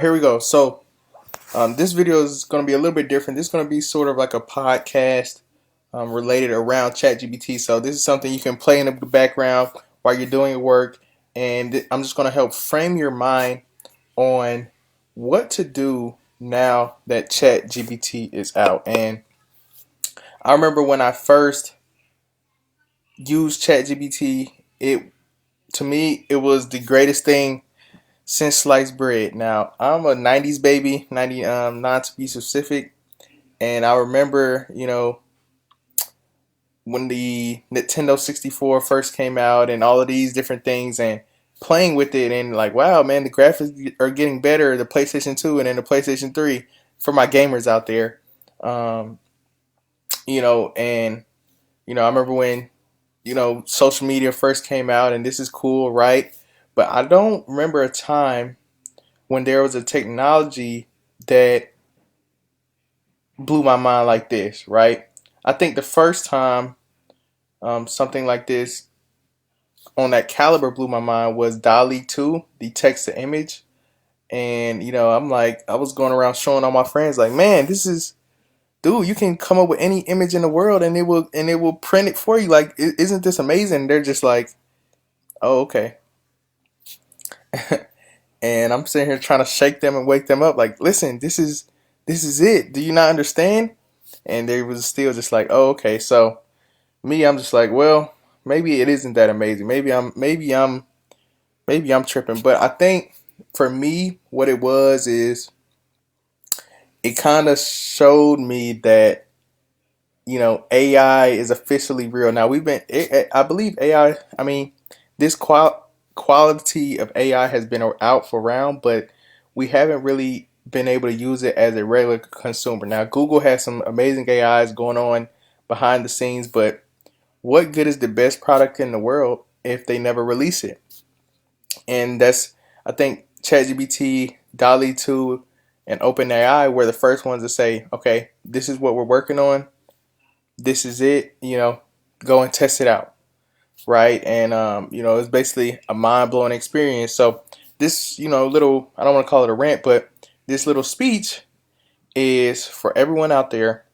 Here we go. This video is going to be a little bit different. This is going to be sort of like a podcast related around ChatGPT. So this is something you can play in the background while you're doing your work, and I'm just going to help frame your mind on what to do now that ChatGPT is out. And I remember when I first used ChatGPT, it to me it was the greatest thing since sliced bread. Now I'm a '90s baby, '99 to be specific, and I remember, when the Nintendo 64 first came out and all of these different things and playing with it and like, wow, man, the graphics are getting better. The PlayStation 2 and then the PlayStation 3 for my gamers out there. Um, and I remember when social media first came out and this is cool, right? But I don't remember a time when there was a technology that blew my mind like this, right? I think the first time something like this on that caliber blew my mind was Dolly 2, the text to image. And I'm like, I was going around showing all my friends like, man, this is, dude, you can come up with any image in the world and it will print it for you. Like, isn't this amazing? They're just like, oh, okay. And I'm sitting here trying to shake them and wake them up like, listen, this is it. Do you not understand? And they was still just like, oh, okay. So me, I'm just like, well, maybe it isn't that amazing. Maybe I'm tripping. But I think for me, what it was is it kind of showed me that AI is officially real. Now I believe AI. I mean, this quality of AI has been out for around, but we haven't really been able to use it as a regular consumer. Now, Google has some amazing AIs going on behind the scenes, but what good is the best product in the world if they never release it? And I think ChatGPT, Dolly 2, and OpenAI were the first ones to say, okay, this is what we're working on. This is it. Go and test it out, right? And it's basically a mind blowing experience. So this, little, I don't want to call it a rant, but this little speech is for everyone out there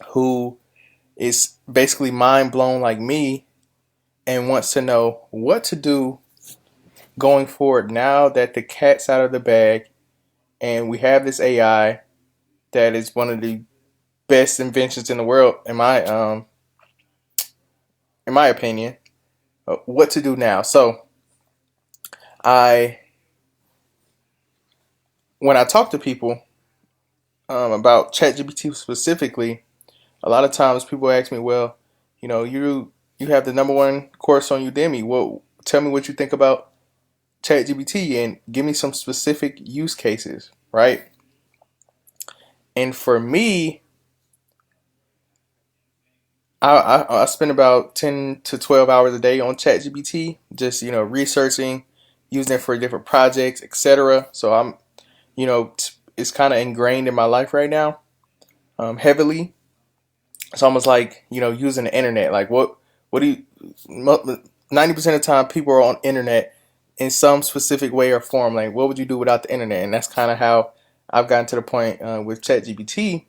who is basically mind blown like me and wants to know what to do going forward now that the cat's out of the bag and we have this AI that is one of the best inventions in the world, in my opinion. What to do now? So I when I talk to people about ChatGPT specifically, a lot of times people ask me, well, you have the #1 course on Udemy. Well, tell me what you think about ChatGPT and give me some specific use cases, right? And for me, I spend about 10 to 12 hours a day on ChatGPT, just researching, using it for different projects, etc. So it's kind of ingrained in my life right now, heavily. It's almost like using the internet. Like what do you 90% of the time people are on internet in some specific way or form. Like what would you do without the internet? And that's kind of how I've gotten to the point with ChatGPT.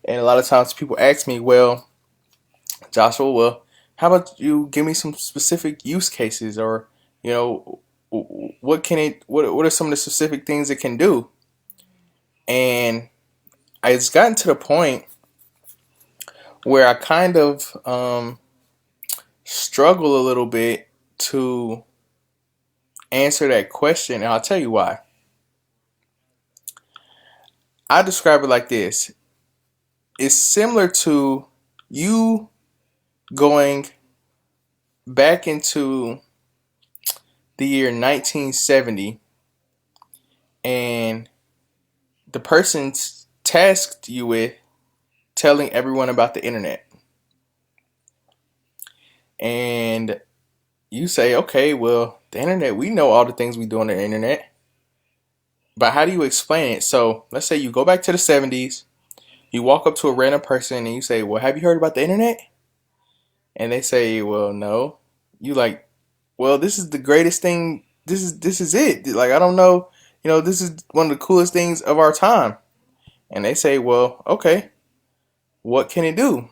And a lot of times people ask me, well, Joshua, well, how about you give me some specific use cases, or what are some of the specific things it can do? And it's gotten to the point where I kind of struggle a little bit to answer that question, and I'll tell you why. I describe it like this: it's similar to you going back into the year 1970 and the person tasked you with telling everyone about the internet. And you say, okay, well, the internet, we know all the things we do on the internet, but how do you explain it? So let's say you go back to the 70s, you walk up to a random person and you say, well, have you heard about the internet? And they say, well, no. You like, well, this is the greatest thing. This is it. Like, I don't know this is one of the coolest things of our time. And they say, well, okay, what can it do?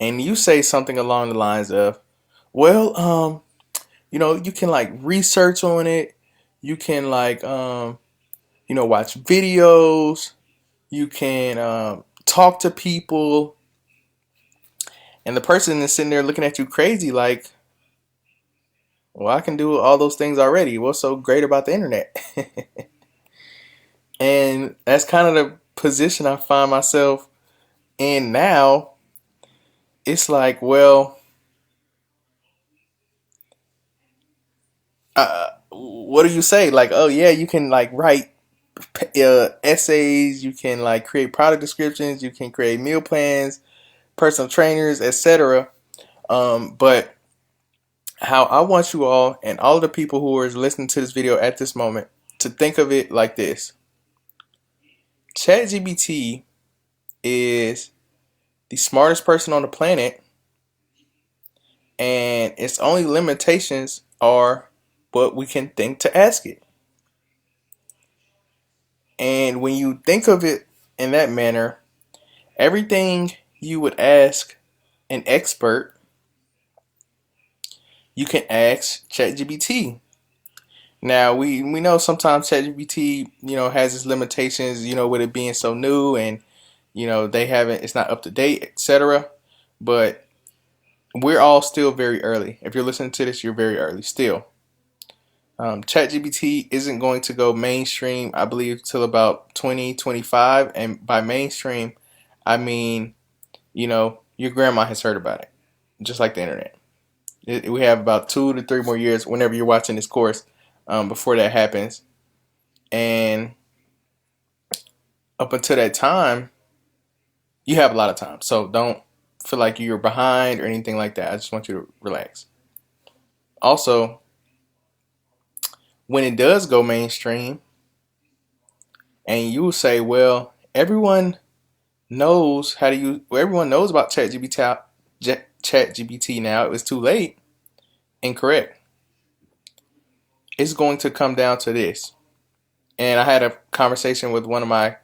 And you say something along the lines of, well, you can like research on it. You can like, watch videos. You can talk to people. And the person is sitting there looking at you crazy like, well, I can do all those things already. What's so great about the internet? And that's kind of the position I find myself in now. It's like, well, what do you say? Like, oh yeah, you can like write essays, you can like create product descriptions, you can create meal plans, personal trainers, etc. But how I want you all and all of the people who are listening to this video at this moment to think of it like this. ChatGPT is the smartest person on the planet, and its only limitations are what we can think to ask it. And when you think of it in that manner, everything you would ask an expert, you can ask ChatGPT. Now we know sometimes ChatGPT, has its limitations, with it being so new and it's not up to date, etc. But we're all still very early. If you're listening to this, you're very early still. ChatGPT isn't going to go mainstream, I believe, till about 2025. And by mainstream, I mean, your grandma has heard about it, just like the internet. We have about 2 to 3 more years whenever you're watching this course before that happens. And up until that time, you have a lot of time. So don't feel like you're behind or anything like that. I just want you to relax. Also, when it does go mainstream, and you will say, well, everyone knows how to use, everyone knows about ChatGPT now. It was too late. Incorrect. It's going to come down to this. And I had a conversation with one of my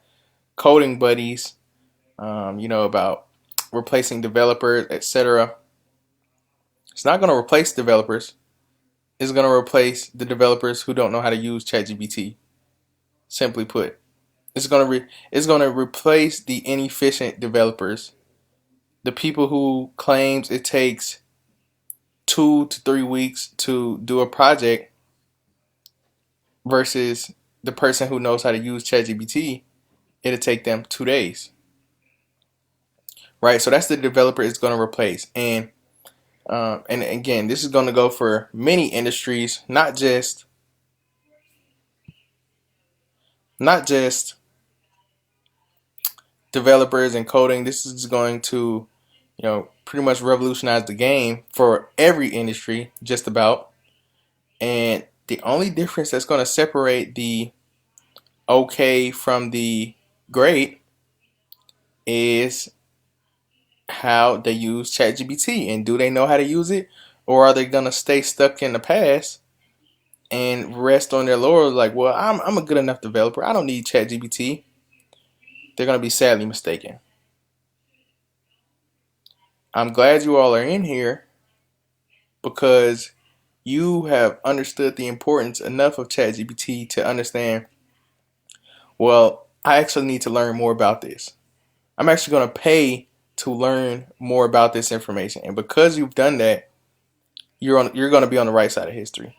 coding buddies, about replacing developers, etc. It's not going to replace developers. It's going to replace the developers who don't know how to use ChatGPT. Simply put, it's going to replace the inefficient developers, the people who claims it takes 2 to 3 weeks to do a project versus the person who knows how to use ChatGPT. It'll take them 2 days. Right, so that's the developer it's going to replace. And again, this is going to go for many industries, not just developers and coding. This is going to, pretty much revolutionize the game for every industry, just about. And the only difference that's going to separate the okay from the great is how they use ChatGPT, and do they know how to use it, or are they going to stay stuck in the past and rest on their laurels like, well, I'm a good enough developer, I don't need ChatGPT. They're going to be sadly mistaken. I'm glad you all are in here because you have understood the importance enough of ChatGPT to understand, well, I actually need to learn more about this. I'm actually going to pay to learn more about this information. And because you've done that, you're going to be on the right side of history.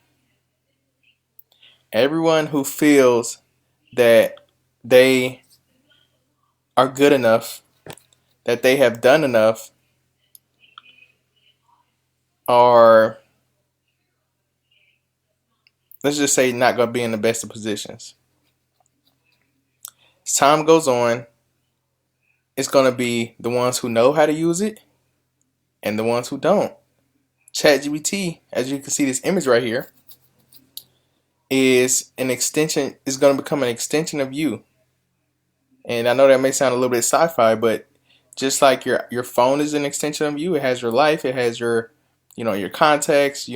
Everyone who feels that they are good enough, that they have done enough, are, let's just say, not going to be in the best of positions. As time goes on, it's going to be the ones who know how to use it and the ones who don't. ChatGPT, as you can see this image right here, is an extension, is going to become an extension of you. And I know that may sound a little bit sci-fi, but just like your phone is an extension of you, it has your life, it has your, your contacts,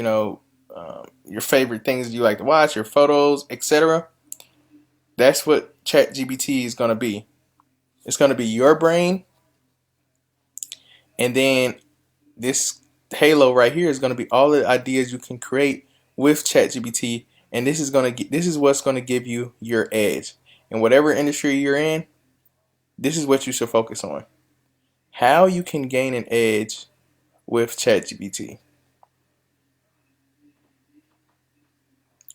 your favorite things you like to watch, your photos, etc. That's what ChatGPT is going to be. It's going to be your brain, and then this halo right here is going to be all the ideas you can create with ChatGPT, and this is what's going to give you your edge. In whatever industry you're in, this is what you should focus on. How you can gain an edge with ChatGPT.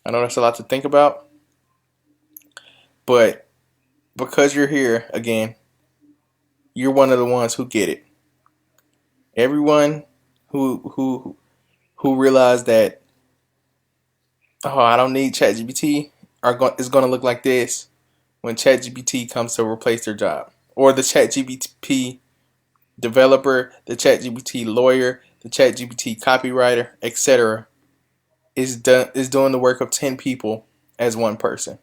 I know that's a lot to think about, but because you're here again, you're one of the ones who get it. Everyone who realized that, oh, I don't need ChatGPT is going to look like this when ChatGPT comes to replace their job, or the ChatGPT developer, the ChatGPT lawyer, the ChatGPT copywriter, etc. is doing the work of 10 people as one person.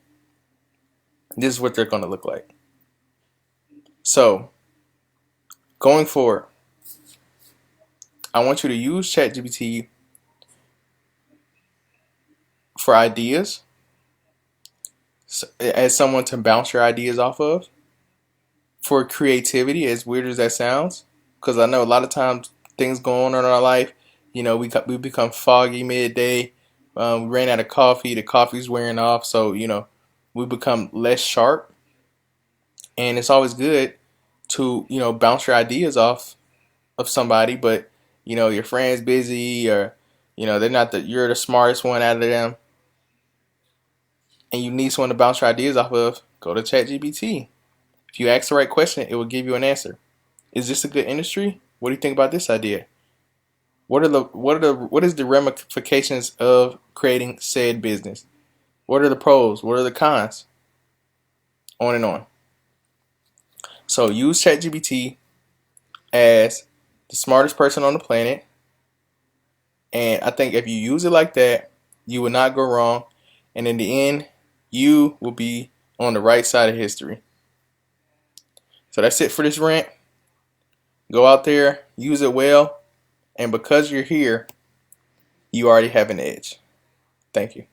This is what they're going to look like. So, going forward, I want you to use ChatGPT for ideas, as someone to bounce your ideas off of, for creativity, as weird as that sounds, because I know a lot of times things go on in our life, we become foggy midday, we ran out of coffee, the coffee's wearing off, so we become less sharp, and it's always good to bounce your ideas off of somebody, but your friend's busy, or they're not you're the smartest one out of them, and you need someone to bounce your ideas off of. Go to ChatGPT. If you ask the right question, it will give you an answer. Is this a good industry? What do you think about this idea? What is the ramifications of creating said business? What are the pros? What are the cons? On and on. So use ChatGPT as the smartest person on the planet, and I think if you use it like that, you will not go wrong, and in the end, you will be on the right side of history. So that's it for this rant. Go out there, use it well, and because you're here, you already have an edge. Thank you.